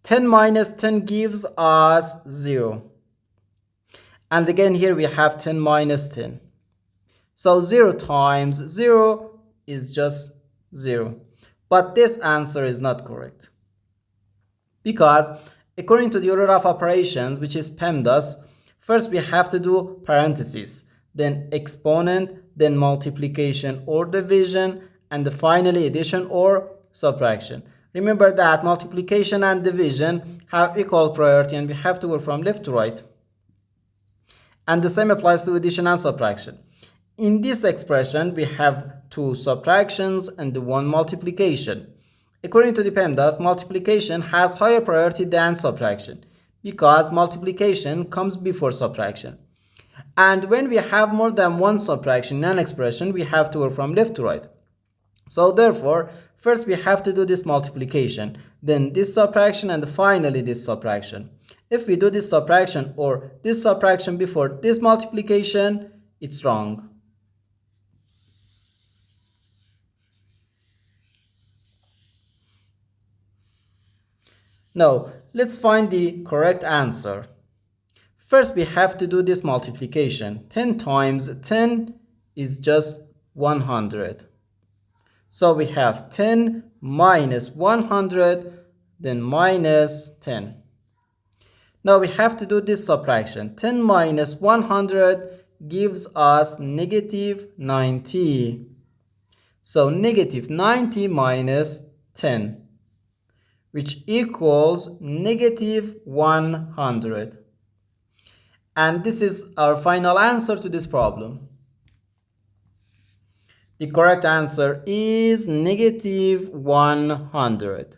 10 minus 10 gives us 0. And again here we have 10 minus 10. So 0 times 0 is just 0. But this answer is not correct. Because according to the order of operations, which is PEMDAS, first we have to do parentheses, then exponent, then multiplication or division, and finally addition or subtraction. Remember that multiplication and division have equal priority and we have to work from left to right. And the same applies to addition and subtraction. In this expression, we have 2 subtractions and 1 multiplication. According to the PEMDAS, multiplication has higher priority than subtraction because multiplication comes before subtraction. And when we have more than 1 subtraction in an expression, we have to work from left to right. So therefore, first we have to do this multiplication, then this subtraction, and finally this subtraction. If we do this subtraction or this subtraction before this multiplication, it's wrong. Now, let's find the correct answer. First, we have to do this multiplication. 10 times 10 is just 100. So we have 10 minus 100, then minus 10. Now we have to do this subtraction. 10 minus 100 gives us negative 90. So negative 90 minus 10, which equals negative 100. And this is our final answer to this problem. The correct answer is negative 100.